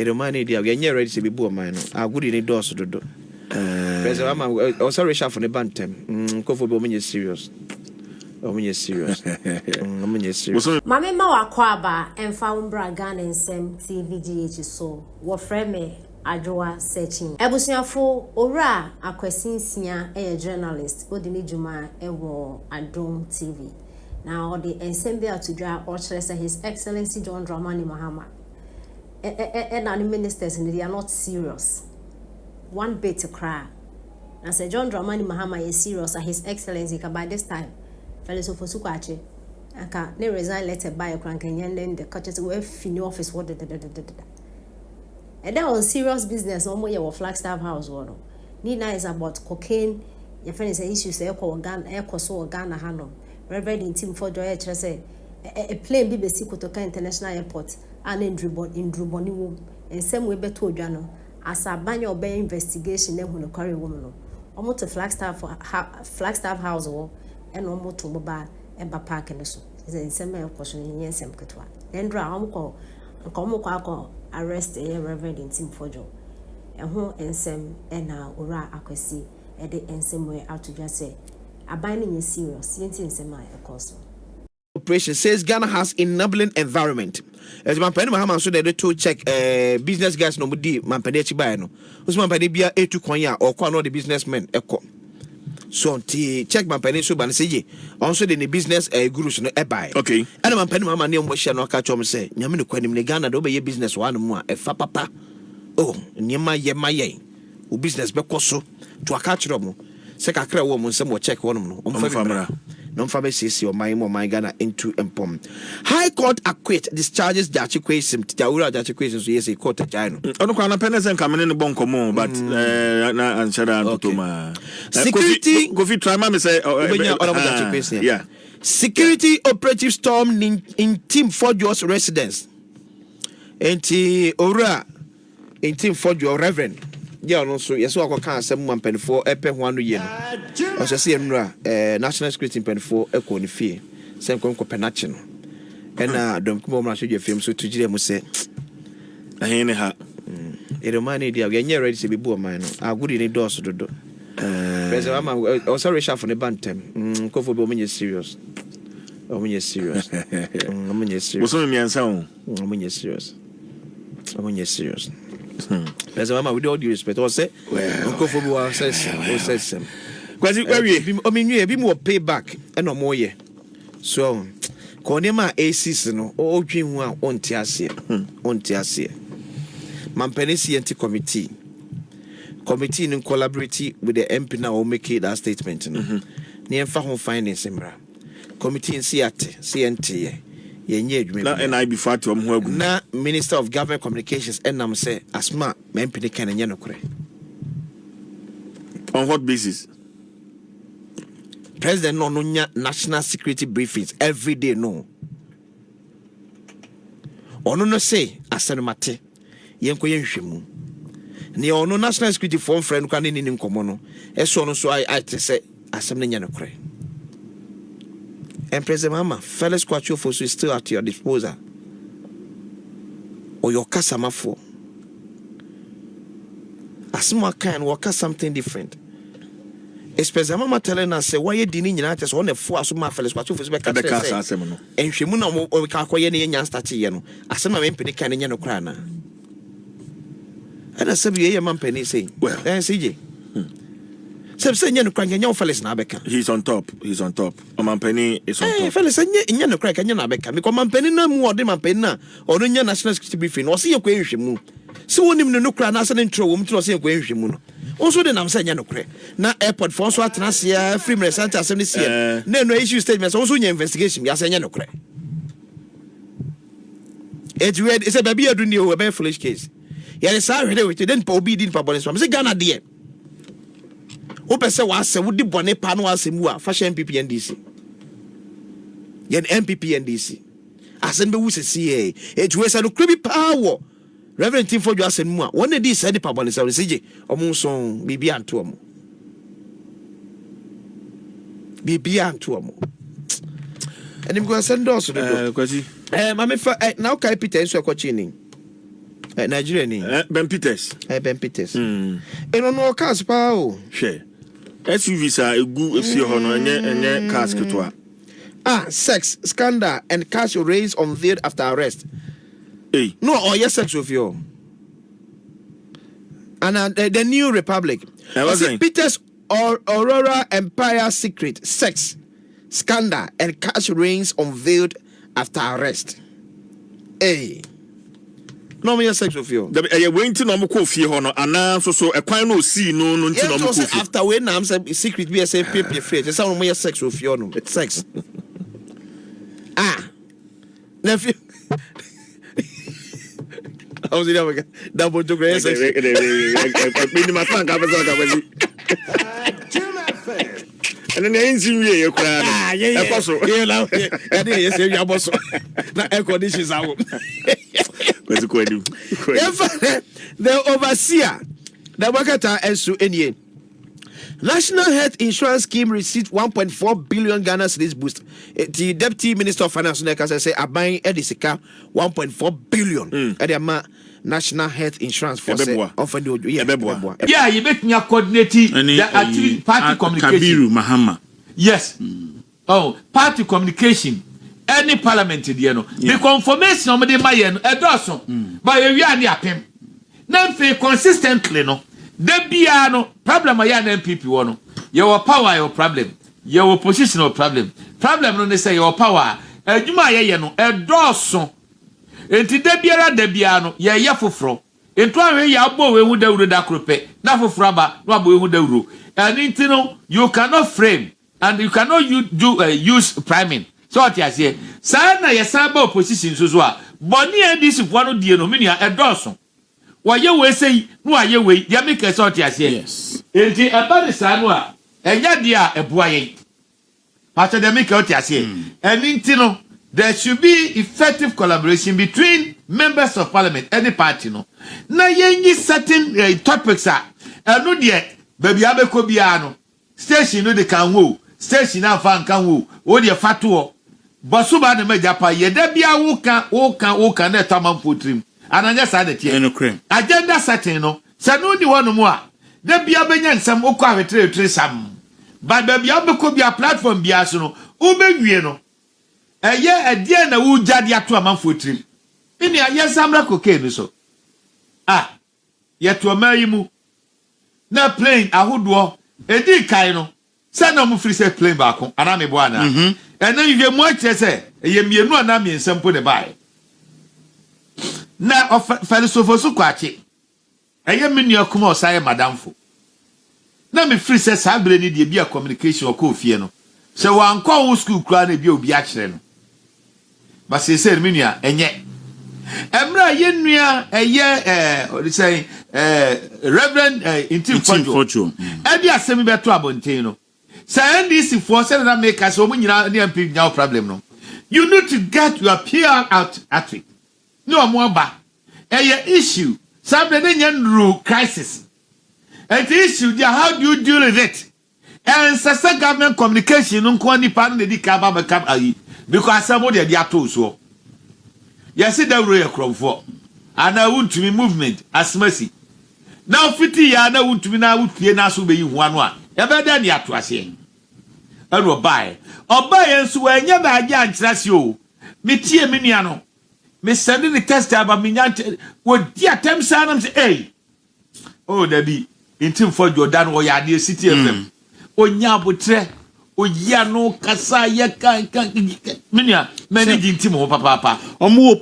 Romani dia we ready to be born man. I good in doors to do. President Mama also reshuffle the bantem. Go for be serious. Serious. Serious. Mama ma wakwaba emfa umbra Ghana nsem TVGH so wo frame me adwoa searching. Ebusuafo owura Akwasi Nsiah journalist odini juma ewo Adom TV. Now the ensem be atudwa or say His Excellency John Dramani Mahama and the ministers they are not serious. One bit to cry. I say John Dramani Mahama is serious and His Excellency by this time. Fellows of Fosukwache, aka ne resign letter by a crank and then the coaches were in office. What and that was serious business. No more your Flagstaff House. One Nina is about cocaine. Your friend is an issue. Say, Echo so Ghana handle. Reverend in Team for Joy. Say, a plane BBC Kotoka International Airport and in Druboni womb. And same way beto Jano as a banyo bay investigation. Then when a curry woman, almost a Flagstaff House or. And no more to mobile and park and so. Is in some question in Yensem Kutwa. Then draw uncle and come arrest a reverend in Tim Fojo. And who and some and now Ura Akwasi at the end same way out to just say a binding is serious. Yentin semi of course. Operation says Ghana has enabling environment. As my penny Mahama so they do check business guys no mudi man pedechi buy no. Usman pedibia etu konya or kwa the businessmen eko. So check my penny so ban say also the business gurus no e buy. Okay. And my penny mama near motion no catch me say nyame no kwanim ne Ghana do be business one mo e fa papa. Oh nyema ye maye. O business be koso to catch romo. Se kakra wo mo nsem wo check wonom no. Omfa no mfa be sisi o my Ghana into empom. High Court acquit discharges Jachi Kwesim Tawura Jachi Kwesim so yes a court ajai no. Ono kwa na penesen kamene ne bon komo but na anshara ntoma. Security go fit try ma me say yeah. Security operative storm in Team Fojo's residence. Enti ora in Team Fojo Reverend yeah, no, so yes, I can't say one penny for a pen 1 year. I shall see national security penny for a corny fee. Same con penation. And don't come over show your film so to GDM say, I ain't ha. It reminded you, we are ready to be born, man. I would in a doors to do. President Mama also reshuffle the bantem. Go for be serious. When you're serious. When you're serious. When you're serious. When you're serious. As a with all due respect, or say, Uncle Fobu says, I mean, you be more payback and no more ye. So, Konema a season or dream one on Tiasia, Mampenisi anti committee in collaborating with the MP now make that statement. Near Fahon Finance, Committee in CNT. And I be fat to na Minister of Government Communications and nam say asma mempini kan nya nokre. On what basis? President no nya national security briefings every day no. Ono no say asenmate yenko yenhwemu. Ne ono national security form friend kan ni nkomo no. Eso no so I say asem nya nokre. And President Mama, fellow squatcho force is still at your disposal. Or your customer for. As more can work something different. It's President Mama telling us, why you didn't United on the force of my fellow squatcho force back at the castle. And she moon or Kakoyan and Statiano. As some men penny can in Yanokrana. And I said, you man penny say, well, and CJ. He's on top. Mampeni is on top. Fellas, and crack and Yanabeka because Mampeni no more than Mampena or no national security briefing or see a question. So when him no cran as an intro to see a question. Also, then I'm saying Yanocre. Now, airport for Swat Nsiah, free Santa Assembly. No issue statements also in your investigation. Yes, and Yanocre. It's a baby, I do know a very foolish case. Yes, I read it, then Poby didn't publish from the Ghana dear. Opese wase wudi bone pa no asemu a fashion MPP NDC yen MPP NDC asem be wusesi e ejuesa no krebi power Reverend Tim Fojo asemu a won dey say the pa bone say CJ omo so bibia anto omo enim go send us do kwasi mama fa now kai Peter nso akwachi ni Nigeria ni. Ben Peters. Ben Peters. Eno no cars pa o. Hwe. SUV sa egu efie ho no enye cars ketwa. Sex scandal and cash raised unveiled after arrest. Hey. No, yes, sex of you. And the New Republic. Peter's Aurora Empire secret sex scandal and cash rings unveiled after arrest. Hey. No me sex of you. The went to no ko fie ho no ana so e kwan no see no nti no ko fie. After when am say secret be say paper free. Just say no me sex of you no. It's sex. Nephew. I was in Africa. Double to grace. And then the engine you cry. The overseer, the Wakata and Su Enye. National Health Insurance Scheme received 1.4 billion Ghana cedis boost. The Deputy Minister of Finance, say, buying Edisika 1.4 billion. Edema National Health Insurance for yeah, you make me coordinate the party communication. Kabiru Mahama. Yes. Oh, party communication. Any parliament, you know. The confirmation of the Mayan, a dozen. But we are near him. Nothing consistently, no. There be no problem. I am MPP one. Your power, your problem. Your opposition, your problem. Problem no say your power. You may no a dozen. Enti debiano ye foforo ento ahwe ya abo we hu dawuro da krope na foforo aba no abo we hu dawuro and enti no you cannot frame and you cannot use priming so what you say say na ye san ba opposition so a boni ndc fo no die no menua edoso wo ye we sei no aye we ya make so what you say yes enti eba de sa no a enya de a eboa ye pastor de make what you say and enti no there should be effective collaboration between members of parliament, any party, no. Na yenyi certain topics are, no de baby abeko biano. Station no de can wo, station na fan can wo, o de fatuo. Bosuba de majapa, ye de bia woka na tamam potrim. Ananya sa de tie. No cream. Agenda certain no. Sa no di one mo a. De bia benya nsam okọ awetre sam. But baby abeko bia platform bia so no, ubewie no. A dear na wu jadi ato amanfo trim. Ini aye samra cocaine so. Ye to mayimu. Na plane ahodo edi kai no. Say na mu free say plane ba ko ana me bo ana. And then you get more say ye mienu ana me nsem de bai. Na philosopher so kwache. Aye menu akuma osaye madamfo. Na me free say sabre ni de bia communication ko fie no. Se wan kwa wo school kura na bia obi a kire no. But say menua enye emra yenua eye say reverend intim fortune e dia asemi beto abonten no say ndc for say na make us omu nyina na mp nya problem no you need to get your PR out at it no mo ba eye issue sabe na nya crisis and the issue there how do you deal with it and sasa government communication nko nipa no dey ka ba become ayi because somebody dey ato so yes the royal cromfo ana wuntumi movement as mercy now fiti ya na wuntumi na wutie na so be yi ho ano a e be da ni ato ase e ro bai obai enso anya ba agya ankyerase o metie me nua no me send the test aba me nya wo di atem sa na say eh oh da bi intim for Jordan wo ya de city fm onya abotre oya no kasa ye kan minia manage intim ho papa omo